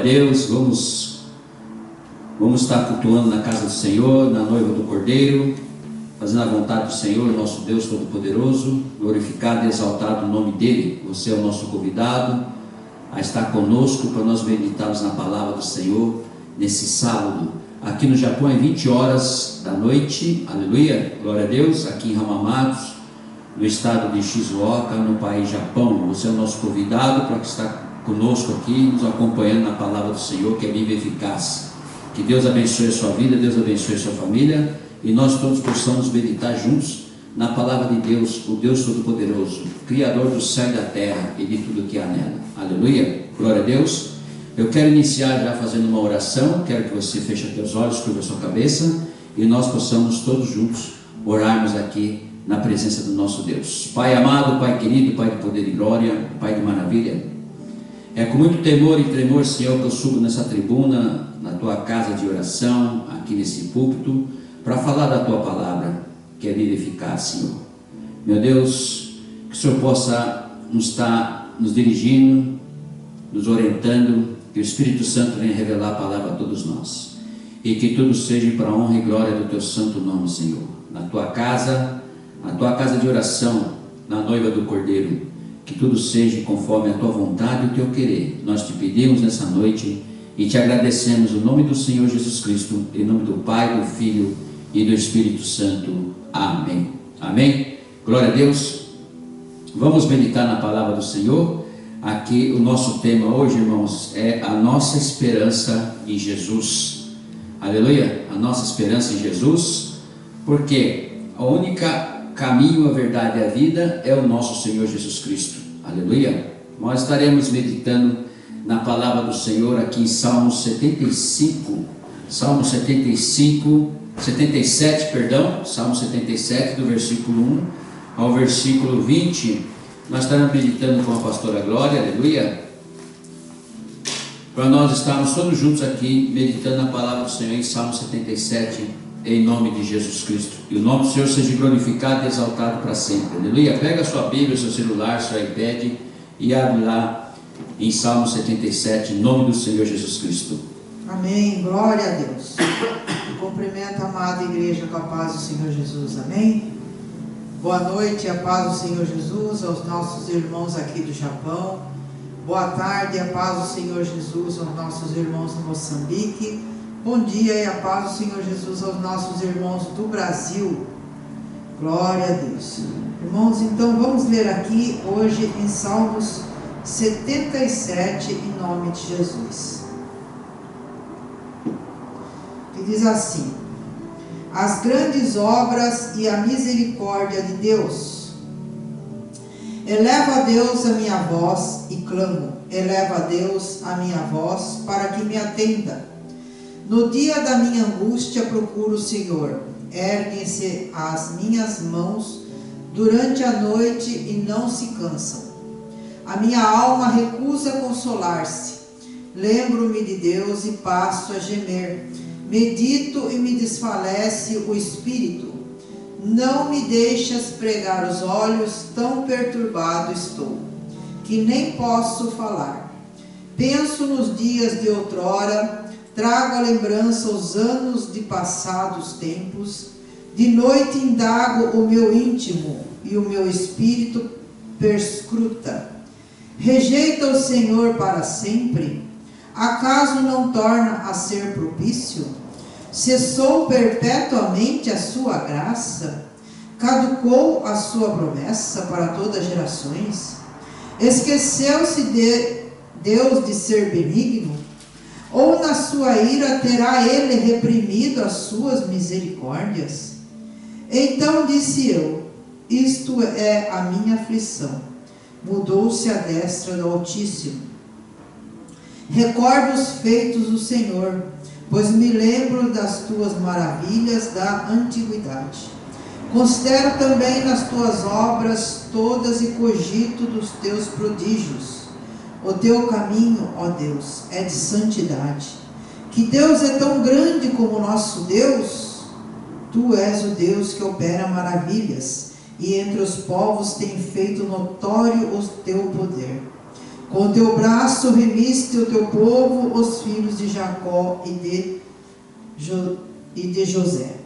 Deus, vamos estar cultuando na casa do Senhor, na noiva do Cordeiro, fazendo a vontade do Senhor, nosso Deus Todo-Poderoso, glorificado e exaltado o nome dEle. Você é o nosso convidado a estar conosco para nós meditarmos na palavra do Senhor nesse sábado. Aqui no Japão é 20 horas da noite, aleluia, glória a Deus, aqui em Ramamatos, no estado de Shizuoka, no país Japão. Você é o nosso convidado para estar conosco aqui, nos acompanhando na palavra do Senhor, que é viva e eficaz. Que Deus abençoe a sua vida, Deus abençoe a sua família, e nós todos possamos meditar juntos na palavra de Deus, o Deus Todo-Poderoso, Criador do céu e da terra e de tudo que há nela. Aleluia, glória a Deus. Eu quero iniciar já fazendo uma oração. Quero que você feche os teus olhos, curva a sua cabeça, e nós possamos todos juntos orarmos aqui na presença do nosso Deus. Pai amado, Pai querido, Pai de poder e glória, Pai de maravilha, é com muito temor e tremor, Senhor, que eu subo nessa tribuna, na tua casa de oração, aqui nesse púlpito, para falar da tua palavra, que é viva e eficaz, Senhor. Meu Deus, que o Senhor possa nos estar nos dirigindo, nos orientando, que o Espírito Santo venha revelar a palavra a todos nós, e que tudo seja para a honra e glória do teu santo nome, Senhor. Na tua casa de oração, na noiva do Cordeiro, que tudo seja conforme a tua vontade e o teu querer. Nós te pedimos nessa noite e te agradecemos no nome do Senhor Jesus Cristo, em nome do Pai, do Filho e do Espírito Santo. Amém. Amém. Glória a Deus. Vamos meditar na palavra do Senhor. Aqui o nosso tema hoje, irmãos, é a nossa esperança em Jesus. Aleluia. A nossa esperança em Jesus, porque a única caminho, a verdade e a vida é o nosso Senhor Jesus Cristo. Aleluia. Nós estaremos meditando na palavra do Senhor aqui em Salmo 77, Salmo 77, do versículo 1 ao versículo 20. Nós estaremos meditando com a pastora Glória, aleluia, para nós estarmos todos juntos aqui meditando na palavra do Senhor em Salmo 77, em nome de Jesus Cristo. E o nome do Senhor seja glorificado e exaltado para sempre. Aleluia. Pega a sua Bíblia, seu celular, seu iPad e abre lá em Salmo 77, em nome do Senhor Jesus Cristo. Amém. Glória a Deus. Cumprimento a amada igreja com a paz do Senhor Jesus. Amém. Boa noite, a paz do Senhor Jesus aos nossos irmãos aqui do Japão. Boa tarde, a paz do Senhor Jesus aos nossos irmãos do Moçambique. Bom dia e a paz do Senhor Jesus aos nossos irmãos do Brasil. Glória a Deus. Irmãos, então vamos ler aqui hoje em Salmos 77, em nome de Jesus. Que diz assim: as grandes obras e a misericórdia de Deus. Eleva a Deus a minha voz e clamo. Eleva a Deus a minha voz para que me atenda. No dia da minha angústia procuro o Senhor. Erguem-se as minhas mãos durante a noite e não se cansam. A minha alma recusa consolar-se. Lembro-me de Deus e passo a gemer. Medito e me desfalece o espírito. Não me deixas pregar os olhos, tão perturbado estou, que nem posso falar. Penso nos dias de outrora, trago à lembrança os anos de passados tempos. De noite indago o meu íntimo e o meu espírito perscruta. Rejeita o Senhor para sempre? Acaso não torna a ser propício? Cessou perpetuamente a sua graça? Caducou a sua promessa para todas as gerações? Esqueceu-se Deus de ser benigno? Ou na sua ira terá ele reprimido as suas misericórdias? Então disse eu: isto é a minha aflição. Mudou-se a destra do Altíssimo. Recordo os feitos do Senhor, pois me lembro das tuas maravilhas da antiguidade. Considero também nas tuas obras todas e cogito dos teus prodígios. O teu caminho, ó Deus, é de santidade. Que Deus é tão grande como o nosso Deus? Tu és o Deus que opera maravilhas, e entre os povos tem feito notório o teu poder. Com teu braço remiste o teu povo, os filhos de Jacó e de José.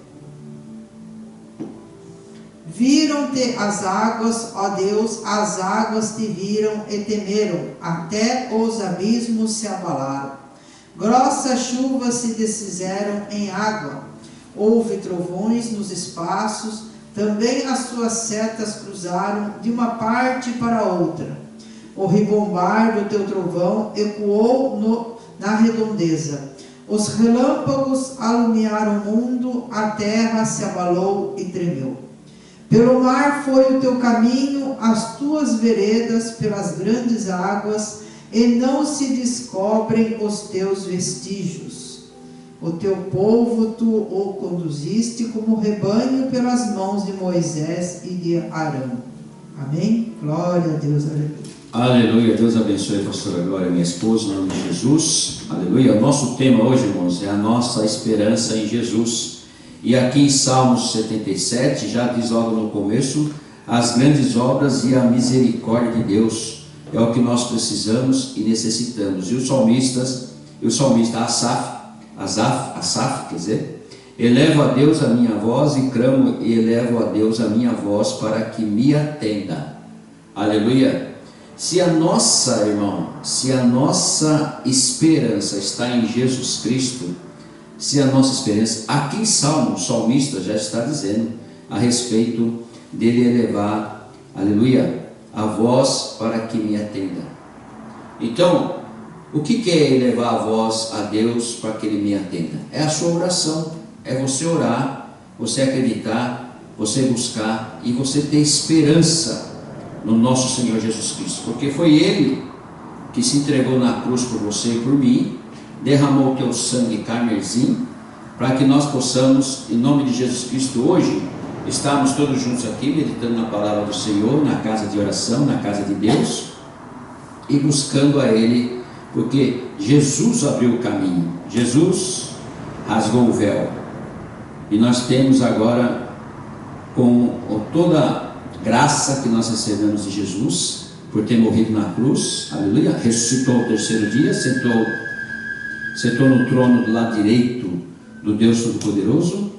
Viram-te as águas, ó Deus, as águas te viram e temeram, até os abismos se abalaram. Grossas chuvas se desfizeram em água, houve trovões nos espaços, também as suas setas cruzaram de uma parte para outra. O ribombar do teu trovão ecoou na redondeza. Os relâmpagos alumiaram o mundo, a terra se abalou e tremeu. Pelo mar foi o teu caminho, as tuas veredas pelas grandes águas, e não se descobrem os teus vestígios. O teu povo tu o conduziste como rebanho pelas mãos de Moisés e de Arão. Amém? Glória a Deus, aleluia. Aleluia, Deus abençoe a pastora Glória, minha esposa, em nome de Jesus. Aleluia. O nosso tema hoje, irmãos, é a nossa esperança em Jesus. E aqui em Salmos 77, já diz logo no começo, as grandes obras e a misericórdia de Deus. É o que nós precisamos e necessitamos. E o salmista Asaf, quer dizer, elevo a Deus a minha voz e clamo e elevo a Deus a minha voz para que me atenda. Aleluia. Se a nossa esperança está em Jesus Cristo, se a nossa esperança, aqui em Salmo, o salmista já está dizendo a respeito dele elevar, aleluia, a voz para que me atenda. Então, o que é elevar a voz a Deus para que Ele me atenda? É a sua oração, é você orar, você acreditar, você buscar e você ter esperança no nosso Senhor Jesus Cristo, porque foi Ele que se entregou na cruz por você e por mim, derramou o teu sangue carmesim, para que nós possamos, em nome de Jesus Cristo, hoje, estarmos todos juntos aqui, meditando na palavra do Senhor, na casa de oração, na casa de Deus, e buscando a Ele, porque Jesus abriu o caminho, Jesus rasgou o véu, e nós temos agora, com toda graça que nós recebemos de Jesus, por ter morrido na cruz, aleluia, ressuscitou ao terceiro dia, sentou no trono do lado direito do Deus Todo-Poderoso,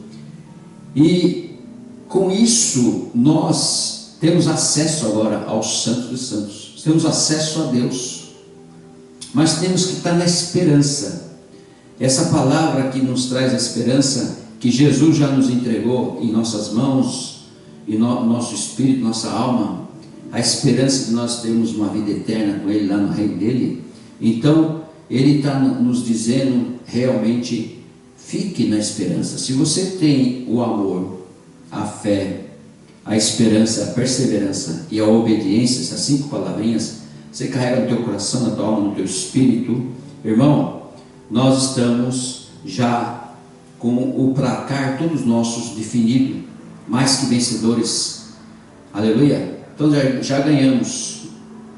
e com isso nós temos acesso agora aos santos dos santos, temos acesso a Deus, mas temos que estar na esperança. Essa palavra que nos traz a esperança, que Jesus já nos entregou em nossas mãos, em nosso espírito, nossa alma, a esperança de nós termos uma vida eterna com Ele lá no reino dele. Então Ele está nos dizendo realmente, fique na esperança. Se você tem o amor, a fé, a esperança, a perseverança e a obediência, essas 5 palavrinhas, você carrega no teu coração, na tua alma, no teu espírito, irmão, nós estamos já com o placar todos nossos definido, mais que vencedores, aleluia. Então já ganhamos.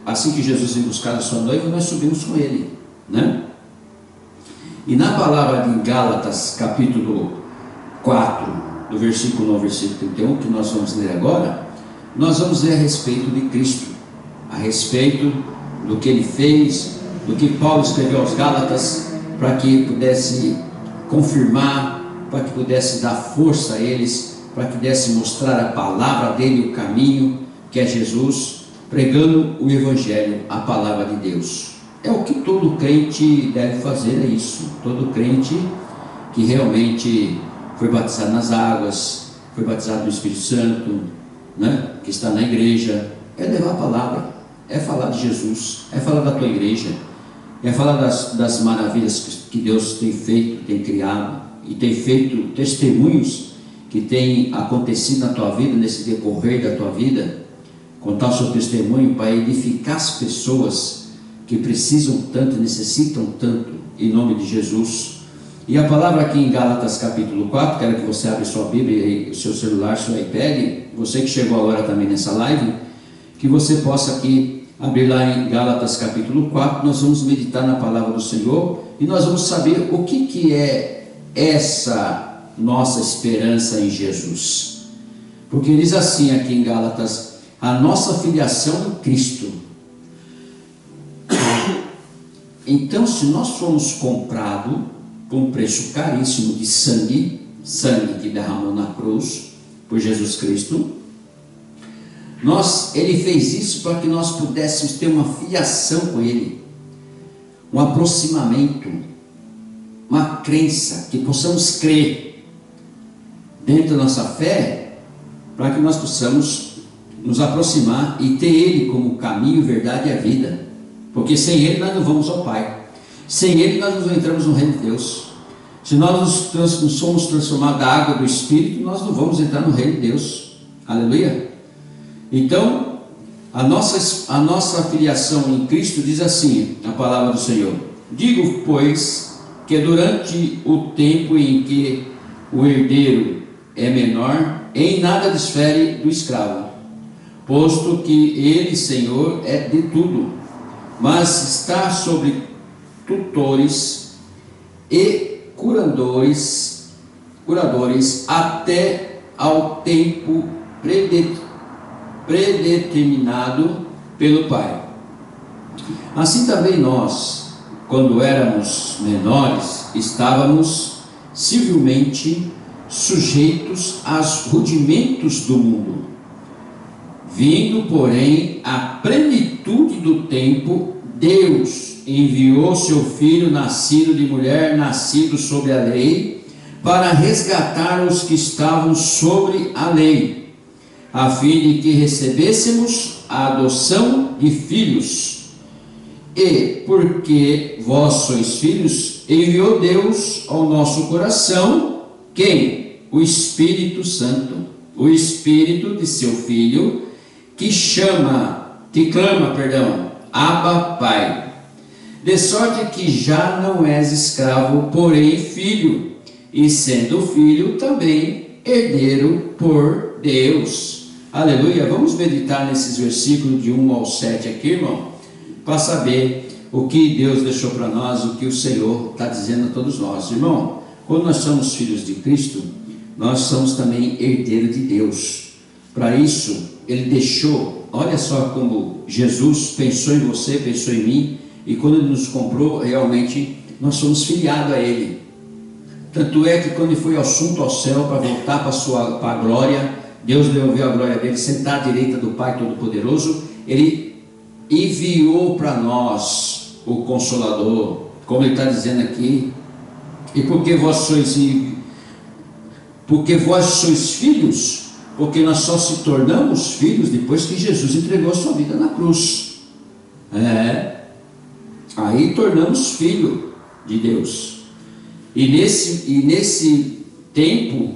Assim que Jesus veio buscar a sua noiva, nós subimos com Ele, né? E na palavra de Gálatas, capítulo 4, do versículo 1 ao versículo 31, que nós vamos ler agora, nós vamos ler a respeito de Cristo, a respeito do que Ele fez, do que Paulo escreveu aos Gálatas, para que pudesse confirmar, para que pudesse dar força a eles, para que pudesse mostrar a palavra dele, o caminho, que é Jesus, pregando o Evangelho, a palavra de Deus. É o que todo crente deve fazer, é isso. Todo crente que realmente foi batizado nas águas, foi batizado no Espírito Santo, né, que está na igreja, é levar a palavra, é falar de Jesus, é falar da tua igreja, é falar das maravilhas que Deus tem feito, tem criado, e tem feito testemunhos que tem acontecido na tua vida, nesse decorrer da tua vida. Contar o seu testemunho para edificar as pessoas que precisam tanto, necessitam tanto, em nome de Jesus. E a palavra aqui em Gálatas capítulo 4, quero que você abra sua Bíblia, o seu celular, seu iPad, você que chegou agora também nessa live, que você possa aqui abrir lá em Gálatas capítulo 4, nós vamos meditar na palavra do Senhor, e nós vamos saber o que é essa nossa esperança em Jesus. Porque diz assim aqui em Gálatas, a nossa filiação em Cristo Então, se nós fomos comprados por um preço caríssimo de sangue que derramou na cruz por Jesus Cristo, Ele fez isso para que nós pudéssemos ter uma filiação com Ele, um aproximamento, uma crença, que possamos crer dentro da nossa fé, para que nós possamos nos aproximar e ter Ele como caminho, verdade e a vida, porque sem Ele nós não vamos ao Pai, sem Ele nós não entramos no reino de Deus. Se nós não somos transformados da água do Espírito, nós não vamos entrar no reino de Deus. Aleluia. Então, a nossa filiação em Cristo diz assim, a palavra do Senhor: digo, pois, que durante o tempo em que o herdeiro é menor, em nada difere do escravo, posto que ele, Senhor, é de tudo, mas está sobre tutores e curadores até ao tempo predeterminado pelo Pai. Assim também nós, quando éramos menores, estávamos civilmente sujeitos aos rudimentos do mundo. Vindo, porém, à plenitude do tempo, Deus enviou seu Filho, nascido de mulher, nascido sob a lei, para resgatar os que estavam sobre a lei, a fim de que recebêssemos a adoção de filhos. E, porque vós sois filhos, enviou Deus ao nosso coração, quem? O Espírito Santo, o Espírito de seu Filho, que clama, Abba, Pai. De sorte que já não és escravo, porém filho, e sendo filho, também herdeiro por Deus. Aleluia. Vamos meditar nesses versículos de 1 ao 7 aqui, irmão, para saber o que Deus deixou para nós, o que o Senhor está dizendo a todos nós. Irmão, quando nós somos filhos de Cristo, nós somos também herdeiros de Deus. Para isso, Ele deixou, olha só como Jesus pensou em você, pensou em mim, e quando Ele nos comprou, realmente nós somos filiados a Ele. Tanto é que quando Ele foi assunto ao céu para voltar para a glória, Deus devolveu a glória dele, sentar à direita do Pai Todo-Poderoso, Ele enviou para nós o Consolador, como Ele está dizendo aqui. E porque vós sois filhos, porque nós só se tornamos filhos depois que Jesus entregou a sua vida na cruz. Aí tornamos filho de Deus. E nesse tempo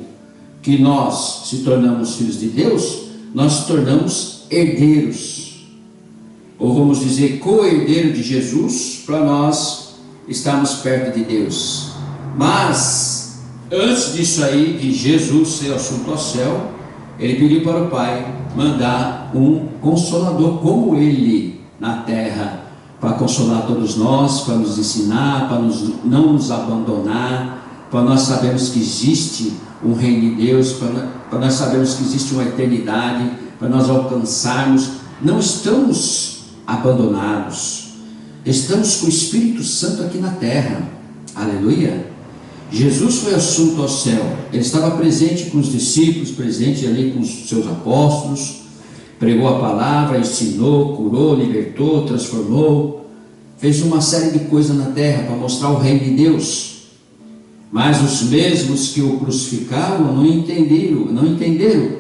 que nós se tornamos filhos de Deus, nós se tornamos herdeiros, ou vamos dizer co-herdeiro de Jesus, para nós estarmos perto de Deus. Mas antes disso aí, de Jesus ser assunto ao céu, Ele pediu para o Pai mandar um Consolador como Ele na terra, para consolar todos nós, para nos ensinar, para não nos abandonar, para nós sabermos que existe um reino de Deus, para nós sabermos que existe uma eternidade, para nós alcançarmos. Não estamos abandonados, estamos com o Espírito Santo aqui na terra. Aleluia. Jesus foi assunto ao céu, Ele estava presente com os discípulos, presente ali com os seus apóstolos, pregou a palavra, ensinou, curou, libertou, transformou, fez uma série de coisas na terra para mostrar o reino de Deus. Mas os mesmos que o crucificaram não entenderam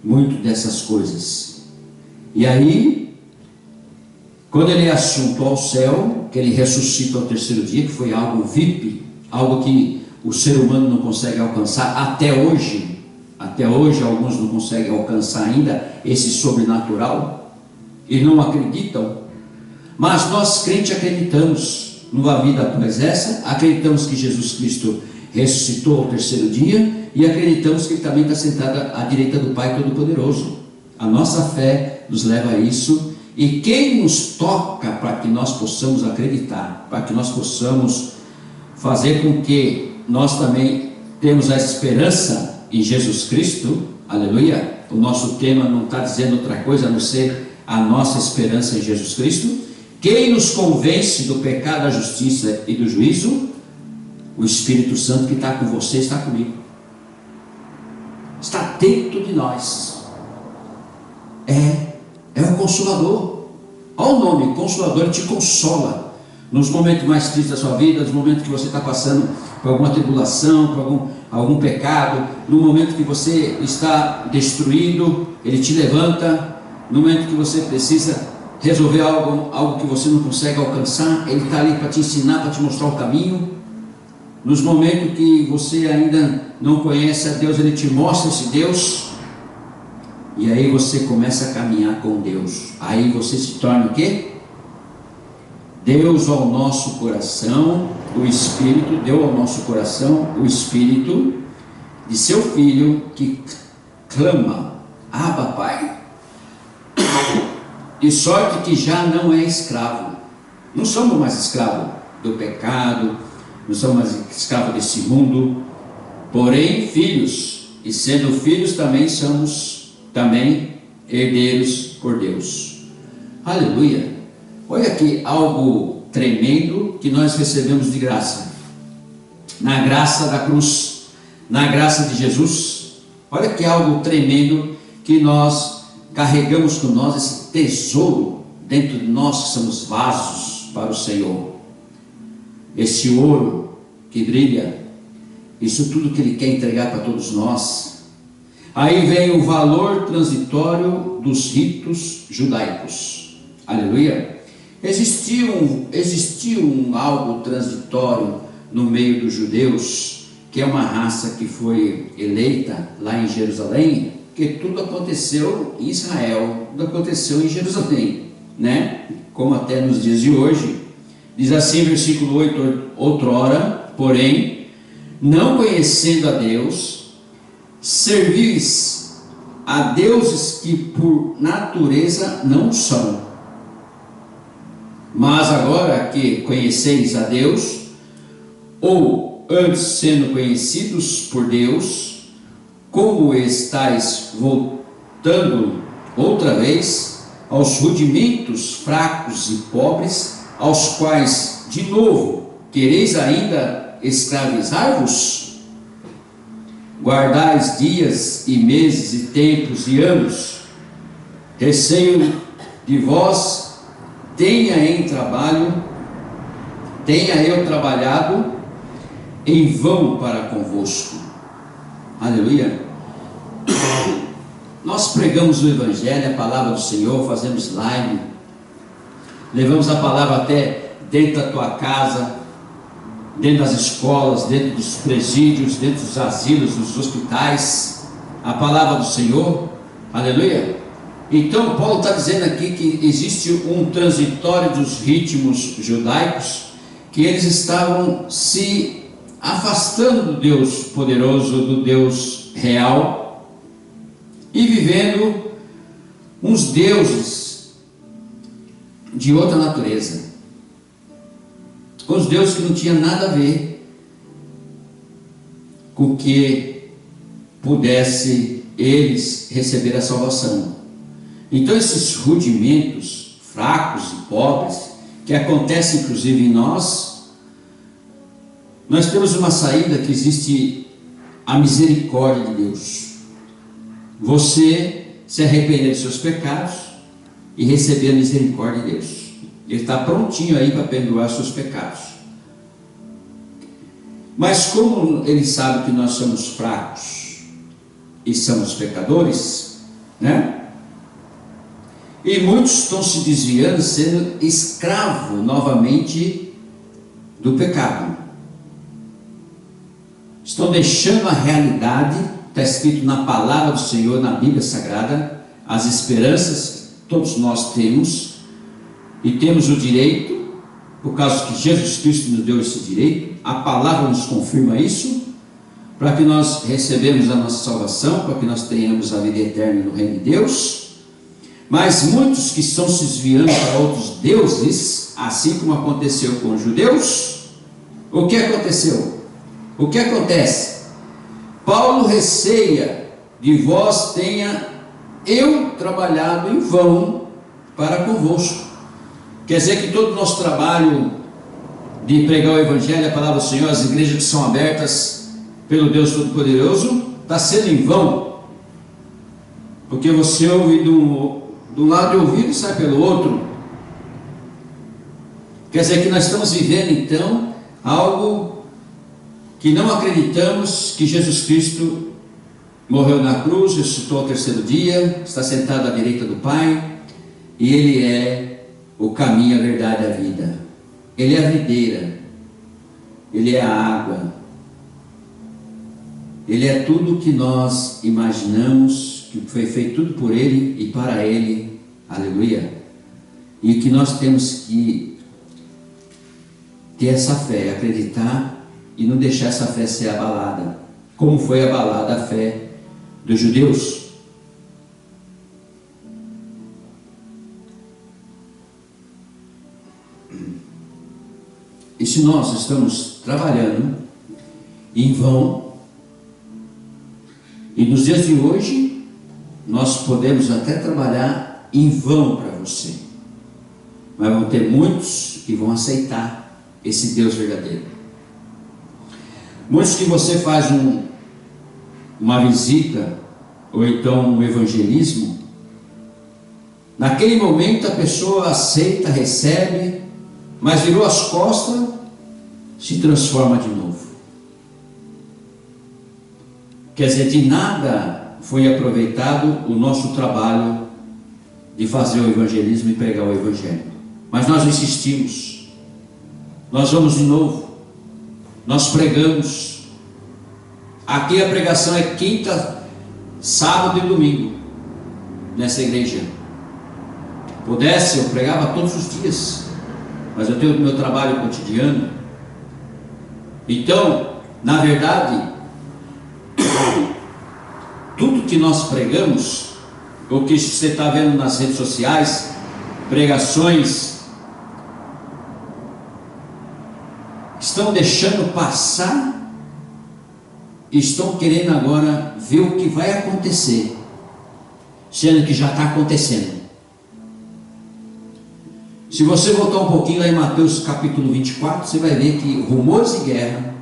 muito dessas coisas. E aí, quando Ele é assunto ao céu, que Ele ressuscita ao terceiro dia, que foi algo VIP, algo que o ser humano não consegue alcançar até hoje. Até hoje alguns não conseguem alcançar ainda esse sobrenatural e não acreditam. Mas nós crentes acreditamos numa vida após essa, acreditamos que Jesus Cristo ressuscitou ao terceiro dia e acreditamos que Ele também está sentado à direita do Pai Todo-Poderoso. A nossa fé nos leva a isso, e quem nos toca para que nós possamos acreditar, para que nós possamos fazer com que nós também temos a esperança em Jesus Cristo, aleluia. O nosso tema não está dizendo outra coisa a não ser a nossa esperança em Jesus Cristo. Quem nos convence do pecado, da justiça e do juízo? O Espírito Santo que está com você, está comigo. Está dentro de nós. É o Consolador. Olha o nome, Consolador. Ele te consola nos momentos mais tristes da sua vida, nos momentos que você está passando por alguma tribulação, por algum pecado, no momento que você está destruído, Ele te levanta. No momento que você precisa resolver algo que você não consegue alcançar, Ele está ali para te ensinar, para te mostrar o caminho. Nos momentos que você ainda não conhece a Deus, Ele te mostra esse Deus. E aí você começa a caminhar com Deus. Aí você se torna o quê? Deus ao nosso coração, o Espírito, deu ao nosso coração o Espírito de seu Filho que clama, Abba, Pai. De sorte que já não é escravo. Não somos mais escravos do pecado, não somos mais escravos desse mundo, porém filhos, e sendo filhos também somos herdeiros por Deus. Aleluia! Olha aqui algo tremendo que nós recebemos de graça, na graça da cruz, na graça de Jesus. Olha que algo tremendo que nós carregamos com nós, esse tesouro dentro de nós, que somos vasos para o Senhor. Esse ouro que brilha, isso tudo que Ele quer entregar para todos nós. Aí vem o valor transitório dos ritos judaicos. Aleluia! Existia algo transitório no meio dos judeus, que é uma raça que foi eleita lá em Jerusalém, que tudo aconteceu em Israel, tudo aconteceu em Jerusalém, né? Como até nos dias de hoje. Diz assim, versículo 8: outrora, porém, não conhecendo a Deus, servis a deuses que por natureza não são. Mas agora que conheceis a Deus, ou antes sendo conhecidos por Deus, como estáis voltando outra vez aos rudimentos fracos e pobres, aos quais de novo quereis ainda escravizar-vos? Guardais dias e meses e tempos e anos. Receio de vós, tenha eu trabalhado em vão para convosco. Aleluia! Nós pregamos o Evangelho, a palavra do Senhor, fazemos live, levamos a palavra até dentro da tua casa, dentro das escolas, dentro dos presídios, dentro dos asilos, dos hospitais, a palavra do Senhor. Aleluia! Então Paulo está dizendo aqui que existe um transitório dos ritmos judaicos, que eles estavam se afastando do Deus poderoso, do Deus real, e vivendo uns deuses de outra natureza, uns deuses que não tinham nada a ver com que pudesse eles receber a salvação. Então esses rudimentos fracos e pobres, que acontecem inclusive em nós temos uma saída, que existe a misericórdia de Deus. Você se arrepender dos seus pecados e receber a misericórdia de Deus. Ele está prontinho aí para perdoar seus pecados. Mas como Ele sabe que nós somos fracos e somos pecadores, né? E muitos estão se desviando, sendo escravo novamente do pecado. Estão deixando a realidade, está escrito na palavra do Senhor, na Bíblia Sagrada, as esperanças todos nós temos, e temos o direito, por causa que Jesus Cristo nos deu esse direito, a palavra nos confirma isso, para que nós recebemos a nossa salvação, para que nós tenhamos a vida eterna no reino de Deus. Mas muitos que estão se desviando para outros deuses, assim como aconteceu com os judeus, o que aconteceu? O que acontece? Paulo receia de vós tenha eu trabalhado em vão para convosco. Quer dizer que todo o nosso trabalho de pregar o Evangelho, a palavra do Senhor, as igrejas que são abertas pelo Deus Todo-Poderoso, está sendo em vão, porque você ouve do lado do ouvido e sai pelo outro. Quer dizer que nós estamos vivendo então algo que não acreditamos, que Jesus Cristo morreu na cruz, ressuscitou ao terceiro dia, está sentado à direita do Pai, e Ele é o caminho, a verdade e a vida. Ele é a videira, Ele é a água, Ele é tudo o que nós imaginamos, que foi feito tudo por Ele e para Ele, aleluia. E que nós temos que ter essa fé, acreditar e não deixar essa fé ser abalada, como foi abalada a fé dos judeus. E se nós estamos trabalhando em vão, e nos dias de hoje nós podemos até trabalhar em vão para você, mas vão ter muitos que vão aceitar esse Deus verdadeiro. Muitos que você faz uma visita, ou então um evangelismo, naquele momento a pessoa aceita, recebe, mas virou as costas, se transforma de novo. Quer dizer, de nada foi aproveitado o nosso trabalho de fazer o evangelismo e pregar o evangelho. Mas nós insistimos, nós vamos de novo, nós pregamos. Aqui a pregação é quinta, sábado e domingo, nessa igreja. Pudesse, eu pregava todos os dias, mas eu tenho o meu trabalho cotidiano. Então, na verdade, tudo que nós pregamos, o que você está vendo nas redes sociais, pregações, estão deixando passar e estão querendo agora ver o que vai acontecer, sendo que já está acontecendo. Se você voltar um pouquinho lá em Mateus capítulo 24, você vai ver que rumores de guerra,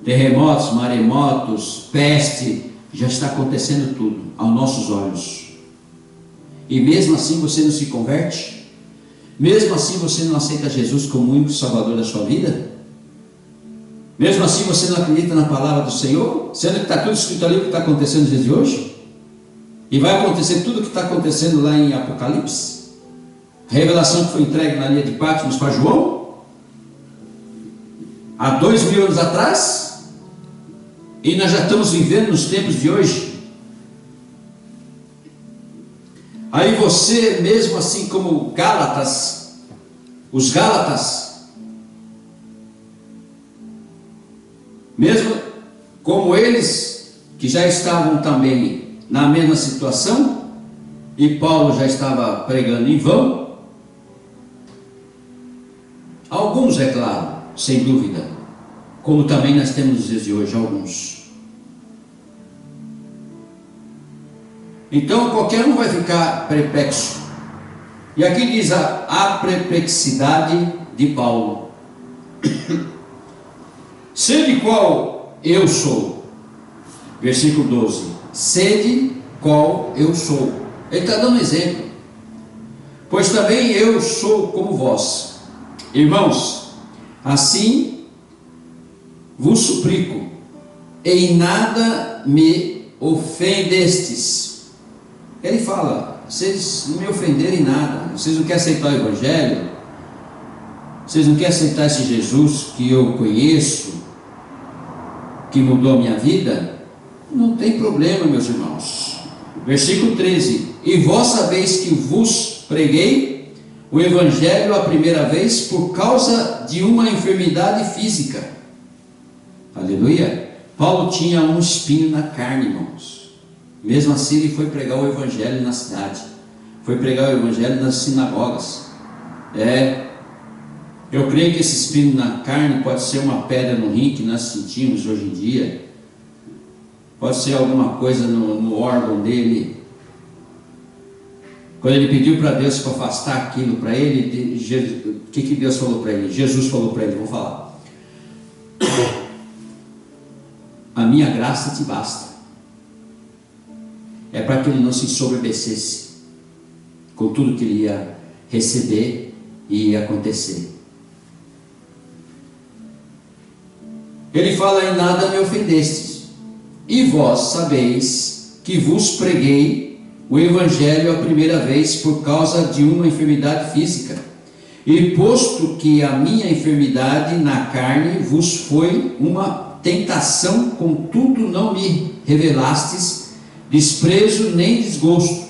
terremotos, maremotos, peste, já está acontecendo tudo aos nossos olhos. E mesmo assim você não se converte? Mesmo assim você não aceita Jesus como o único Salvador da sua vida? Mesmo assim você não acredita na palavra do Senhor? Sendo que está tudo escrito ali o que está acontecendo nos dias de hoje? E vai acontecer tudo o que está acontecendo lá em Apocalipse? A revelação que foi entregue na ilha de Patmos para João, há 2000 anos atrás, e nós já estamos vivendo nos tempos de hoje. Aí você, mesmo assim como Gálatas, os Gálatas, mesmo como eles, que já estavam também na mesma situação, e Paulo já estava pregando em vão, alguns, é claro, sem dúvida, como também nós temos nos dias de hoje, alguns. Então qualquer um vai ficar perplexo. E aqui diz a perplexidade de Paulo. Sede qual eu sou. Versículo 12. Sede qual eu sou. Ele está dando exemplo. Pois também eu sou como vós. Irmãos, assim vos suplico, em nada me ofendestes. Ele fala, vocês não me ofenderem em nada, vocês não querem aceitar o Evangelho, vocês não querem aceitar esse Jesus que eu conheço, que mudou a minha vida, não tem problema, meus irmãos. Versículo 13, e vós sabeis que vos preguei o Evangelho a primeira vez por causa de uma enfermidade física. Aleluia. Paulo tinha um espinho na carne, irmãos. Mesmo assim ele foi pregar o Evangelho na cidade, foi pregar o Evangelho nas sinagogas. Eu creio que esse espinho na carne pode ser uma pedra no rim que nós sentimos hoje em dia, pode ser alguma coisa no órgão dele, Quando ele pediu para Deus para afastar aquilo para ele, o que Deus falou para ele? Jesus falou para ele, vou falar: a minha graça te basta. É para que ele não se ensoberbecesse com tudo que ele ia receber e ia acontecer. Ele fala: em nada me ofendestes, e vós sabeis que vos preguei o Evangelho a primeira vez por causa de uma enfermidade física, e posto que a minha enfermidade na carne vos foi uma tentação, contudo não me revelastes desprezo nem desgosto,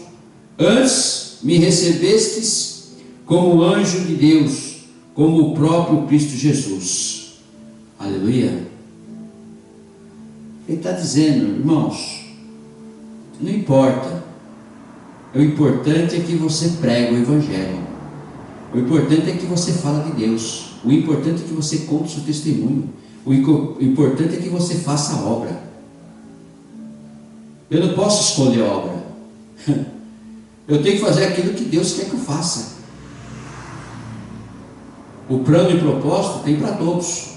antes me recebestes como anjo de Deus, como o próprio Cristo Jesus. Aleluia. Ele está dizendo: irmãos, não importa, o importante é que você prega o Evangelho, o importante é que você fala de Deus, o importante é que você conte o seu testemunho, o importante é que você faça a obra. Eu não posso escolher a obra, eu tenho que fazer aquilo que Deus quer que eu faça. O plano e propósito tem para todos.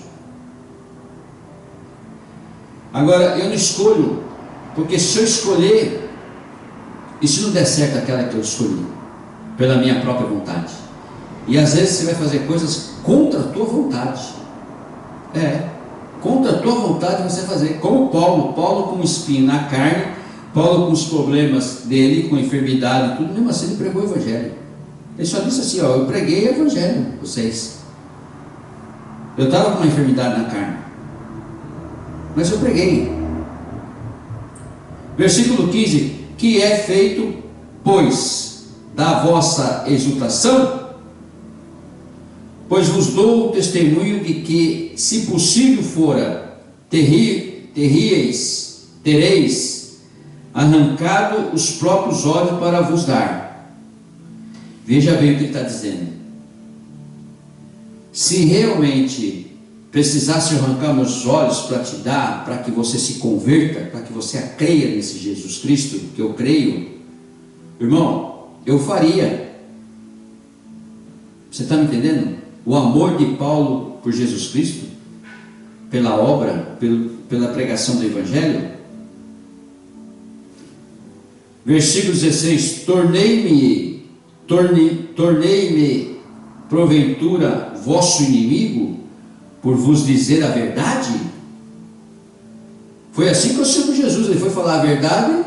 Agora, eu não escolho, porque se eu escolher, e se não der certo aquela que eu escolhi, pela minha própria vontade, e às vezes você vai fazer coisas contra a tua vontade, contra a tua vontade você vai fazer, como Paulo com um espinho na carne, Paulo com os problemas dele, com a enfermidade e tudo, mesmo assim ele pregou o Evangelho. Ele só disse assim: eu preguei o Evangelho, vocês. Eu estava com uma enfermidade na carne, mas eu preguei. Versículo 15: que é feito, pois, da vossa exultação, pois vos dou o testemunho de que, se possível fora, tereis arrancado os próprios olhos para vos dar. Veja bem o que ele está dizendo. Se realmente precisasse arrancar meus olhos para te dar, para que você se converta, para que você creia nesse Jesus Cristo, que eu creio, irmão, eu faria. Você está me entendendo? O amor de Paulo por Jesus Cristo, pela obra, pela pregação do Evangelho. Versículo 16: tornei-me porventura vosso inimigo, por vos dizer a verdade? Foi assim que o Senhor Jesus, ele foi falar a verdade,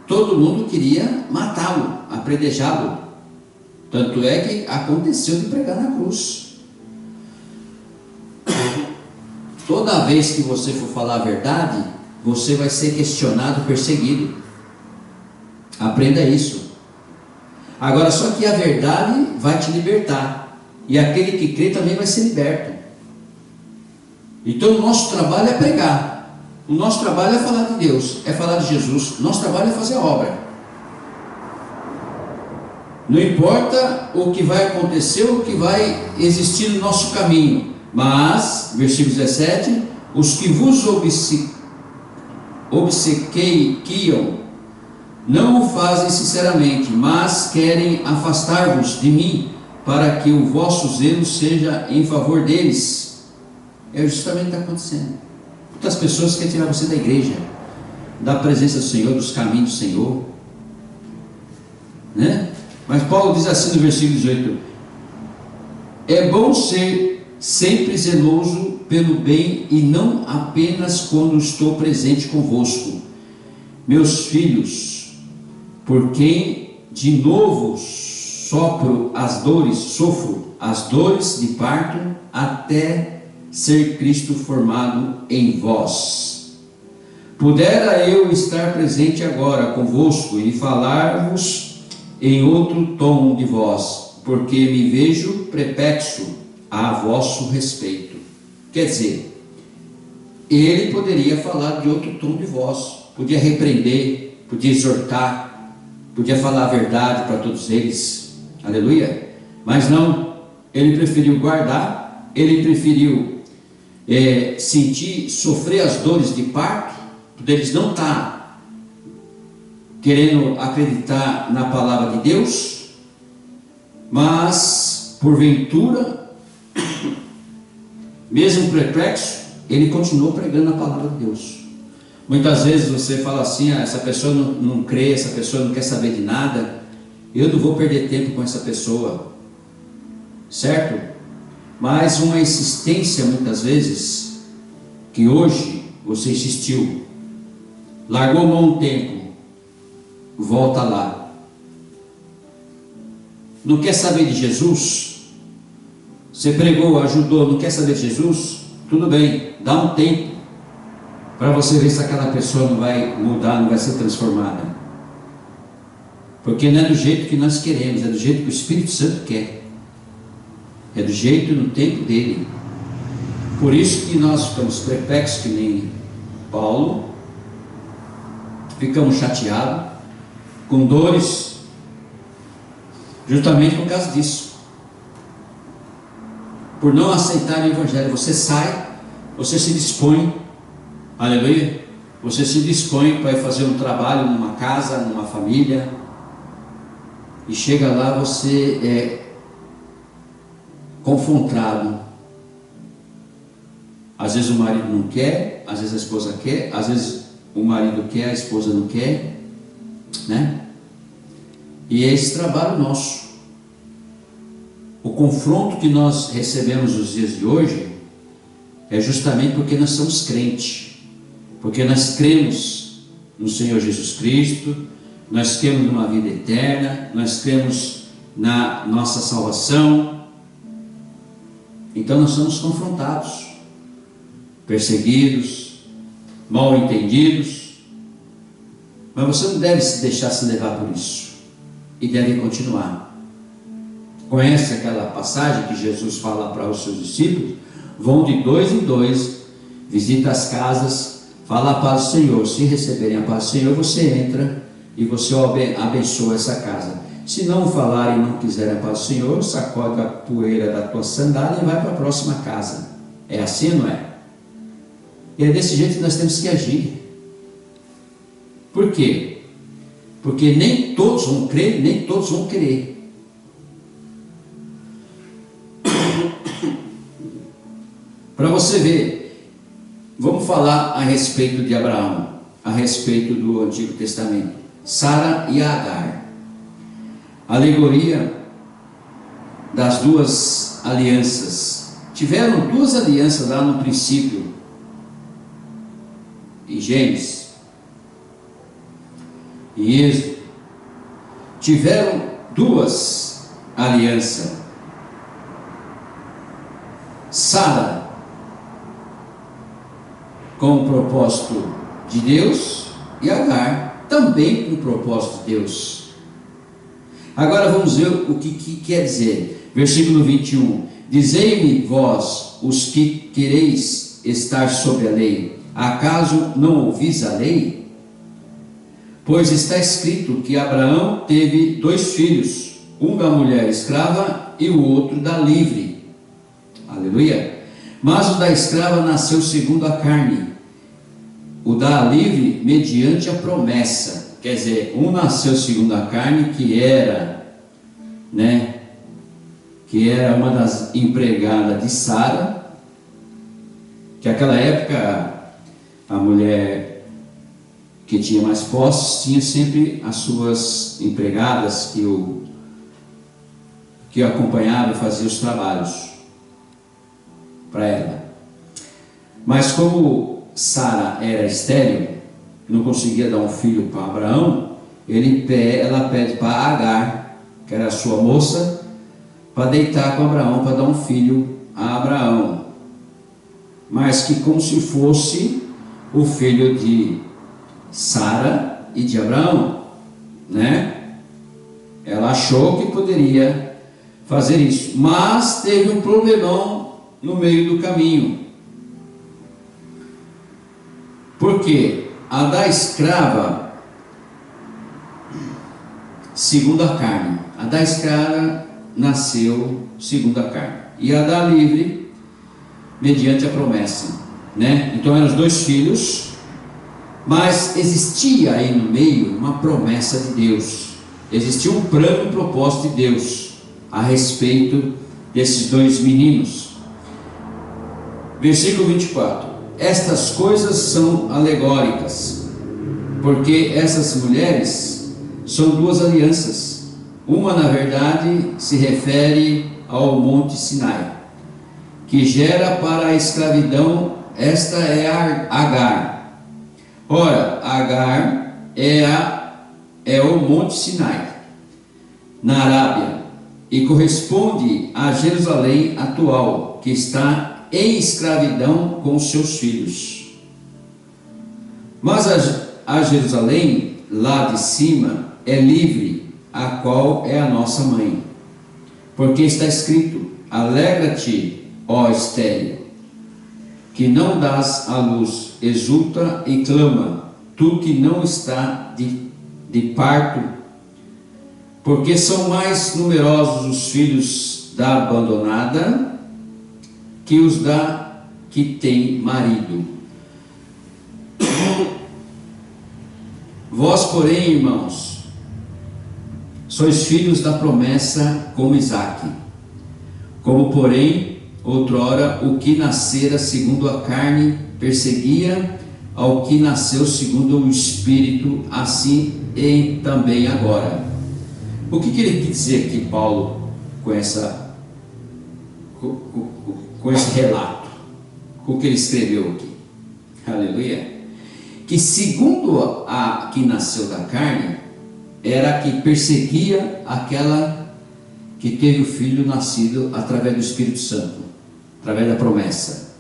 todo mundo queria matá-lo, apredejá-lo. Tanto é que aconteceu de pregar na cruz. Toda vez que você for falar a verdade, você vai ser questionado, perseguido. Aprenda isso. Agora, só que a verdade vai te libertar, e aquele que crê também vai ser liberto. Então o nosso trabalho é pregar, o nosso trabalho é falar de Deus, é falar de Jesus, o nosso trabalho é fazer a obra. Não importa o que vai acontecer, o que vai existir no nosso caminho, mas, versículo 17: os que vos obsequiam não o fazem sinceramente, mas querem afastar-vos de mim, para que o vosso zelo seja em favor deles. É justamente o que está acontecendo. Muitas pessoas querem tirar você da igreja, da presença do Senhor, dos caminhos do Senhor, né? Mas Paulo diz assim no versículo 18: é bom ser sempre zeloso pelo bem, e não apenas quando estou presente convosco, meus filhos, por quem de novo sofro as dores de parto, até ser Cristo formado em vós. Pudera eu estar presente agora convosco e falar-vos em outro tom de voz, porque me vejo perplexo a vosso respeito. Quer dizer, ele poderia falar de outro tom de voz, podia repreender, podia exortar, podia falar a verdade para todos eles, aleluia, mas não, ele preferiu guardar, ele preferiu sofrer as dores de parto, por eles não estar querendo acreditar na palavra de Deus, mas porventura, mesmo perplexo, ele continuou pregando a palavra de Deus. Muitas vezes você fala assim: essa pessoa não crê, essa pessoa não quer saber de nada, eu não vou perder tempo com essa pessoa, certo? Mas uma insistência, muitas vezes, que hoje você insistiu, largou mão um tempo, volta lá. Não quer saber de Jesus? Você pregou, ajudou, não quer saber de Jesus? Tudo bem, dá um tempo para você ver se aquela pessoa não vai mudar, não vai ser transformada. Porque não é do jeito que nós queremos, é do jeito que o Espírito Santo quer. É do jeito no tempo dele. Por isso que nós ficamos perplexos, que nem Paulo, ficamos chateados, com dores, justamente por causa disso. Por não aceitar o Evangelho, você sai, você se dispõe, aleluia, você se dispõe para ir fazer um trabalho numa casa, numa família, e chega lá, você é confrontado. Às vezes o marido não quer, às vezes a esposa quer, às vezes o marido quer, a esposa não quer, né? E é esse trabalho nosso. O confronto que nós recebemos nos dias de hoje é justamente porque nós somos crentes, porque nós cremos no Senhor Jesus Cristo, nós cremos numa vida eterna, nós cremos na nossa salvação. Então nós somos confrontados, perseguidos, mal entendidos, mas você não deve se deixar se levar por isso, e deve continuar. Conhece aquela passagem que Jesus fala para os seus discípulos? Vão de 2 em 2, visita as casas, fala a paz do Senhor. Se receberem a paz do Senhor, você entra e você abençoa essa casa. Se não falarem e não quiserem a paz do Senhor, sacode a poeira da tua sandália e vai para a próxima casa. É assim, não é? E é desse jeito que nós temos que agir. Por quê? Porque nem todos vão crer, nem todos vão querer. Para você ver, vamos falar a respeito de Abraão, a respeito do Antigo Testamento. Sara e Agar, alegoria das duas alianças. Tiveram duas alianças lá no princípio, em Gênesis e Êxodo. Tiveram duas alianças. Sara com o propósito de Deus e Agar também com o propósito de Deus. Agora vamos ver o que quer dizer. Versículo 21. Dizei-me vós, os que quereis estar sobre a lei, acaso não ouvis a lei? Pois está escrito que Abraão teve 2 filhos, um da mulher escrava e o outro da livre. Aleluia. Mas o da escrava nasceu segundo a carne, o da livre mediante a promessa. Quer dizer, um nasceu segundo a carne, que era uma das empregadas de Sara, que naquela época a mulher que tinha mais posses tinha sempre as suas empregadas que acompanhavam e faziam os trabalhos para ela. Mas como Sara era estéril, não conseguia dar um filho para Abraão, ela pede para Agar, que era a sua moça, para deitar com Abraão, para dar um filho a Abraão, mas que como se fosse o filho de Sara e de Abraão, né? Ela achou que poderia fazer isso, mas teve um problemão no meio do caminho. Porque a da escrava, segundo a carne, a da escrava nasceu segundo a carne, e a da livre mediante a promessa, né? Então eram os 2 filhos, Mas existia aí no meio uma promessa de Deus, existia um plano e propósito de Deus a respeito desses dois meninos. Versículo 24: estas coisas são alegóricas, porque essas mulheres são duas alianças. Uma, na verdade, se refere ao Monte Sinai, que gera para a escravidão. Esta é a Agar. Ora, Agar é o Monte Sinai, na Arábia, e corresponde a Jerusalém atual, que está em escravidão com seus filhos. Mas a Jerusalém, lá de cima, é livre, a qual é a nossa mãe. Porque está escrito: alegra-te, ó estéril, que não dás à luz, exulta e clama, tu que não está de parto, porque são mais numerosos os filhos da abandonada que os da que tem marido. Vós, porém, irmãos, sois filhos da promessa como Isaque. Como, porém, outrora o que nascera segundo a carne perseguia ao que nasceu segundo o Espírito, assim e também agora. O que ele quer dizer aqui, Paulo, com esse relato? O que ele escreveu aqui? Aleluia! Que segundo a que nasceu da carne, era a que perseguia aquela que teve o filho nascido através do Espírito Santo, através da promessa.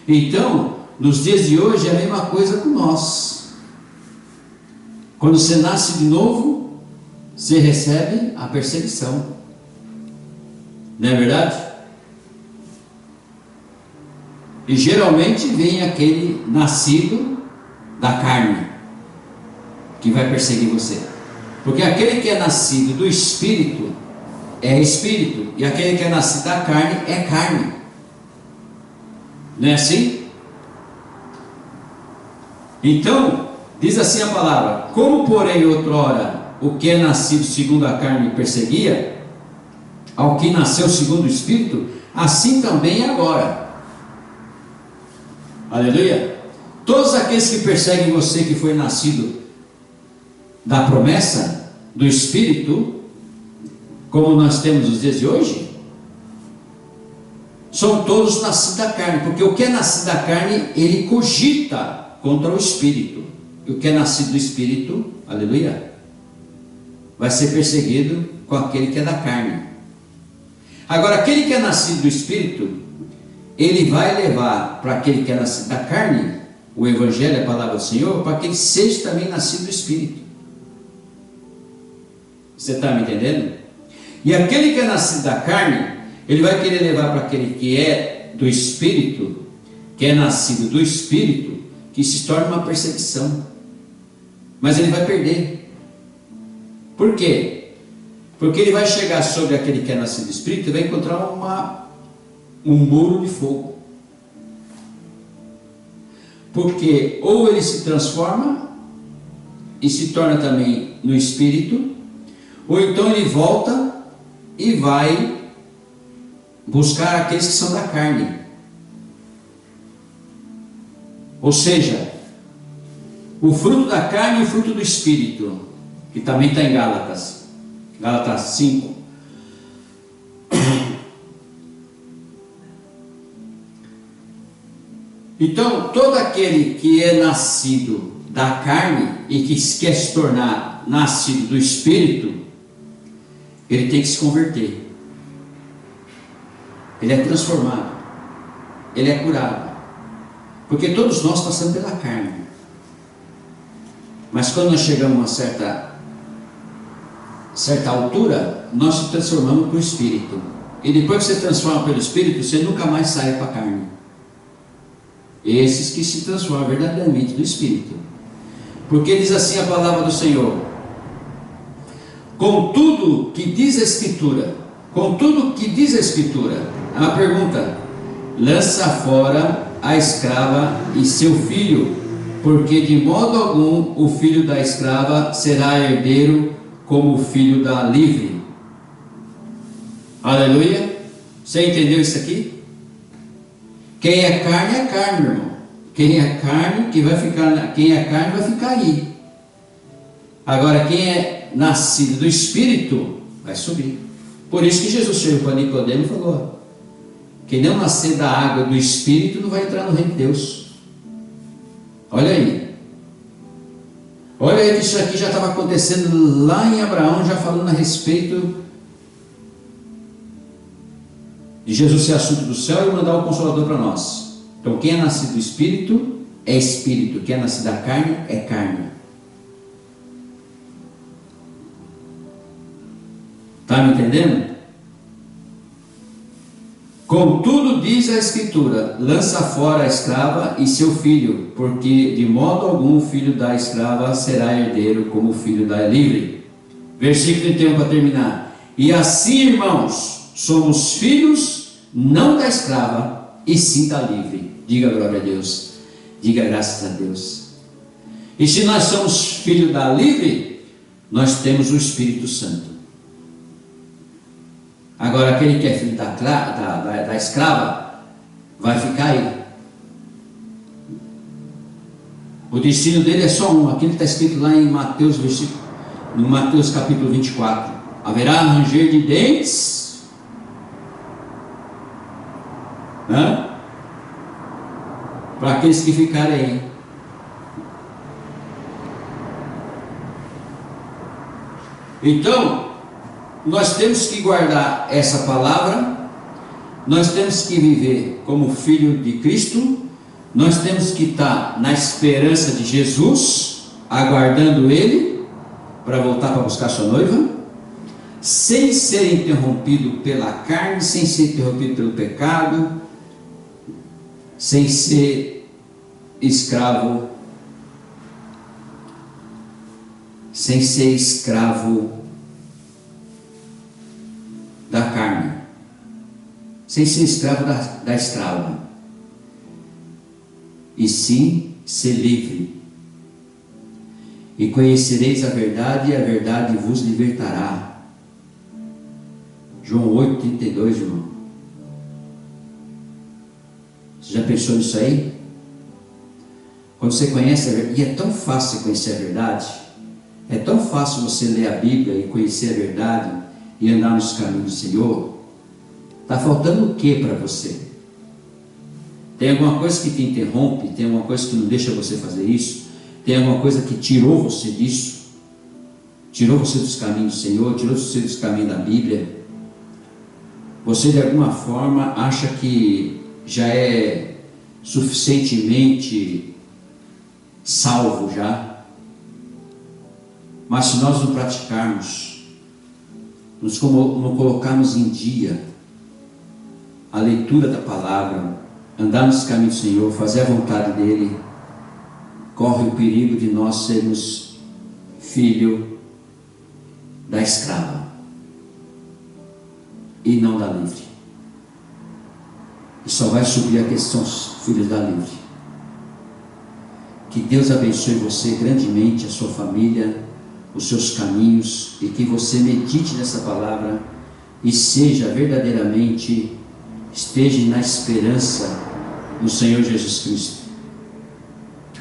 Então, nos dias de hoje é a mesma coisa com nós. Quando você nasce de novo, você recebe a perseguição. Não é verdade? E geralmente vem aquele nascido da carne que vai perseguir você. Porque aquele que é nascido do Espírito é Espírito, e aquele que é nascido da carne é carne. Não é assim? Então, diz assim a palavra: como porém outrora o que é nascido segundo a carne perseguia ao que nasceu segundo o Espírito, assim também agora. Aleluia! Todos aqueles que perseguem você que foi nascido da promessa do Espírito, como nós temos nos dias de hoje, são todos nascidos da carne, porque o que é nascido da carne, ele cogita contra o Espírito, e o que é nascido do Espírito, aleluia, vai ser perseguido com aquele que é da carne. Agora, aquele que é nascido do Espírito, ele vai levar para aquele que é nascido da carne o Evangelho, a palavra do Senhor, para que ele seja também nascido do Espírito. Você está me entendendo? E aquele que é nascido da carne, ele vai querer levar para aquele que é do Espírito, que é nascido do Espírito, que se torna uma perseguição. Mas ele vai perder. Por quê? Porque ele vai chegar sobre aquele que é nascido do Espírito e vai encontrar um muro de fogo. Porque ou ele se transforma e se torna também no Espírito, ou então ele volta e vai buscar aqueles que são da carne. Ou seja, o fruto da carne e o fruto do Espírito, que também está em Gálatas 5. Então, todo aquele que é nascido da carne e que quer se tornar nascido do Espírito, ele tem que se converter. Ele é transformado, ele é curado, porque todos nós passamos pela carne. Mas quando nós chegamos a uma certa altura, nós se transformamos para o Espírito. E depois que você transforma pelo Espírito, você nunca mais sai para a carne. Esses que se transformam verdadeiramente no Espírito. Porque diz assim a palavra do Senhor: contudo que diz a Escritura, é uma pergunta: lança fora a escrava e seu filho, porque de modo algum o filho da escrava será herdeiro como o filho da livre. Aleluia. Você entendeu isso aqui? Quem é carne, meu irmão. Quem é carne, quem é carne vai ficar aí. Agora, quem é nascido do Espírito vai subir. Por isso que Jesus chegou para Nicodemo e falou: quem não nascer da água do Espírito não vai entrar no reino de Deus. Olha aí. Olha aí, isso aqui já estava acontecendo lá em Abraão, já falando a respeito de Jesus ser assunto do céu e mandar o Consolador para nós. Então, quem é nascido do Espírito é Espírito, quem é nascido da carne é carne. Está me entendendo? Contudo, diz a Escritura: lança fora a escrava e seu filho, porque de modo algum o filho da escrava será herdeiro como o filho da livre. Versículo 31 para terminar. E assim, irmãos, somos filhos não da escrava, e sim da livre. Diga glória a Deus. Diga graças a Deus. E se nós somos filhos da livre, nós temos o Espírito Santo. Agora, aquele que é filho da escrava vai ficar aí. O destino dele é só um. Aquilo que está escrito lá em Mateus, no Mateus capítulo 24: haverá ranger de dentes, para aqueles que ficarem aí. Então, nós temos que guardar essa palavra, nós temos que viver como filho de Cristo, nós temos que estar na esperança de Jesus, aguardando Ele para voltar para buscar sua noiva, sem ser interrompido pela carne, sem ser interrompido pelo pecado, sem ser escravo, da carne, sem ser escravo da escrava, e sim ser livre. E conhecereis a verdade, e a verdade vos libertará. João 8,32, irmão. Você já pensou nisso aí? Quando você conhece a verdade, e é tão fácil conhecer a verdade, é tão fácil você ler a Bíblia e conhecer a verdade e andar nos caminhos do Senhor. Está faltando o que para você? Tem alguma coisa que te interrompe? Tem alguma coisa que não deixa você fazer isso? Tem alguma coisa que tirou você disso? Tirou você dos caminhos do Senhor? Tirou você dos caminhos da Bíblia? Você de alguma forma acha que já é suficientemente salvo já? Mas se nós não praticarmos, não colocarmos em dia a leitura da palavra, andar nos caminhos do Senhor, fazer a vontade dEle, corre o perigo de nós sermos filho da escrava e não da livre. E só vai subir aqueles que são filhos da livre. Que Deus abençoe você grandemente, a sua família, os seus caminhos, e que você medite nessa palavra e seja verdadeiramente, esteja na esperança no Senhor Jesus Cristo,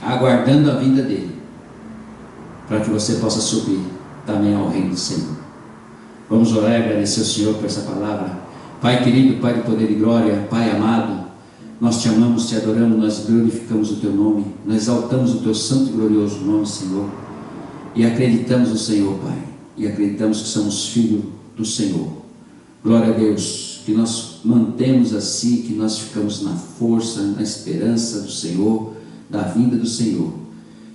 aguardando a vinda dele, para que você possa subir também ao reino do Senhor. Vamos orar e agradecer ao Senhor por essa palavra. Pai querido, Pai de poder e glória, Pai amado, nós te amamos, te adoramos, nós glorificamos o teu nome, nós exaltamos o teu santo e glorioso nome, Senhor, e acreditamos no Senhor, Pai, e acreditamos que somos filhos do Senhor. Glória a Deus, que nós mantemos assim, que nós ficamos na força, na esperança do Senhor, da vinda do Senhor,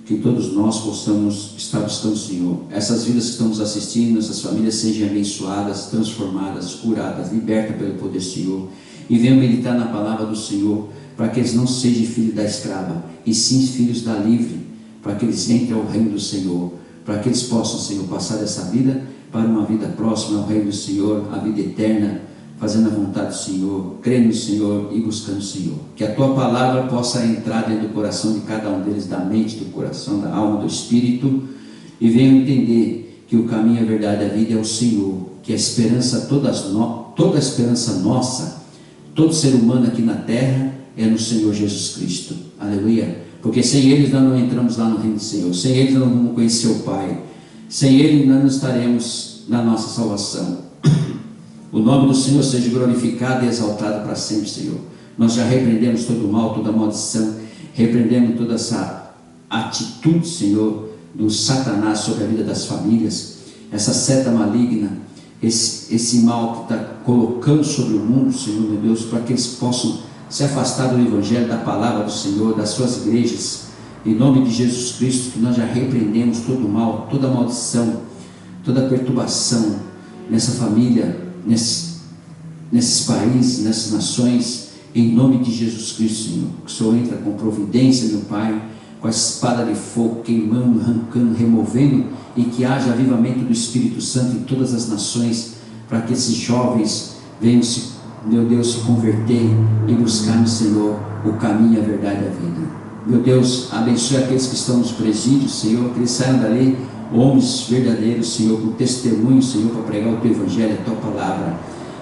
que todos nós possamos estar buscando o Senhor. Essas vidas que estamos assistindo, essas famílias sejam abençoadas, transformadas, curadas, libertas pelo poder do Senhor, e venham meditar na palavra do Senhor, para que eles não sejam filhos da escrava, e sim filhos da livre, para que eles entrem ao reino do Senhor, para que eles possam, Senhor, passar dessa vida para uma vida próxima ao reino do Senhor, a vida eterna, fazendo a vontade do Senhor, crendo no Senhor e buscando o Senhor. Que a tua palavra possa entrar dentro do coração de cada um deles, da mente, do coração, da alma, do espírito, e venham entender que o caminho, a verdade e a vida é o Senhor, que a esperança, toda a esperança nossa, todo ser humano aqui na terra, é no Senhor Jesus Cristo. Aleluia. Porque sem eles nós não entramos lá no reino do Senhor, sem eles nós não vamos conhecer o Pai, sem ele nós não estaremos na nossa salvação. O nome do Senhor seja glorificado e exaltado para sempre, Senhor. Nós já repreendemos todo o mal, toda a maldição, repreendemos toda essa atitude, Senhor, do Satanás sobre a vida das famílias, essa seta maligna, esse mal que está colocando sobre o mundo, Senhor, meu Deus, para que eles possam se afastar do Evangelho, da palavra do Senhor, das suas igrejas. Em nome de Jesus Cristo, que nós já repreendemos todo o mal, toda a maldição, toda a perturbação nessa família, nesses países, nessas nações, em nome de Jesus Cristo, Senhor. Que o Senhor entra com providência, meu Pai, com a espada de fogo, queimando, arrancando, removendo, e que haja avivamento do Espírito Santo em todas as nações, para que esses jovens venham meu Deus, se converter e buscar no Senhor o caminho, a verdade e a vida. Meu Deus, abençoe aqueles que estão nos presídios, Senhor, que eles saiam dali homens verdadeiros, Senhor, com testemunho, Senhor, para pregar o Teu Evangelho, a Tua Palavra.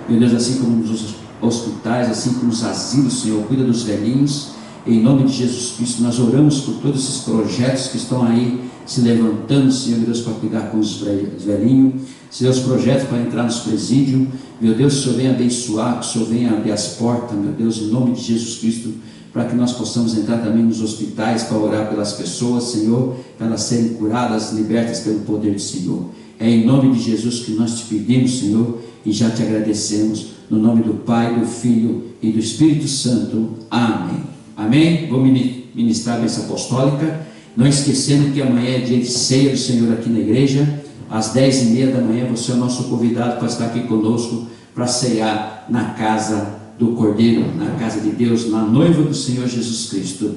Meu Deus, assim como nos hospitais, assim como nos asilos, Senhor, cuida dos velhinhos. Em nome de Jesus Cristo, nós oramos por todos esses projetos que estão aí se levantando, Senhor, Deus, para cuidar com os velhinhos. Senhor, os projetos para entrar nos presídios, meu Deus, que o Senhor venha abençoar, que o Senhor venha abrir as portas, meu Deus, em nome de Jesus Cristo, para que nós possamos entrar também nos hospitais para orar pelas pessoas, Senhor, para elas serem curadas, libertas pelo poder do Senhor. É em nome de Jesus que nós te pedimos, Senhor, e já te agradecemos, no nome do Pai, do Filho e do Espírito Santo. Amém. Amém? Vou ministrar a bênção apostólica, não esquecendo que amanhã é dia de ceia do Senhor aqui na igreja. Às 10h30 da manhã, você é o nosso convidado para estar aqui conosco, para ceiar na casa do Cordeiro, na casa de Deus, na noiva do Senhor Jesus Cristo.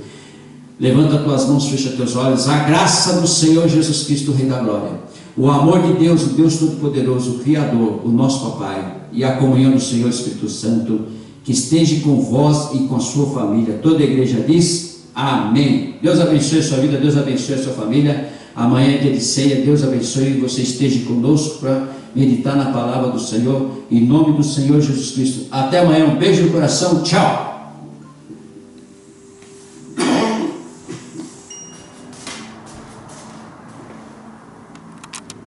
Levanta as tuas mãos, fecha teus olhos. A graça do Senhor Jesus Cristo, o Rei da Glória, o amor de Deus, o Deus Todo-Poderoso, o Criador, o nosso Papai, e a comunhão do Senhor Espírito Santo, que esteja com vós e com a sua família. Toda a igreja diz amém. Deus abençoe a sua vida, Deus abençoe a sua família. Amanhã é dia de ceia, Deus abençoe e você esteja conosco para meditar na palavra do Senhor, em nome do Senhor Jesus Cristo. Até amanhã, um beijo no coração, tchau!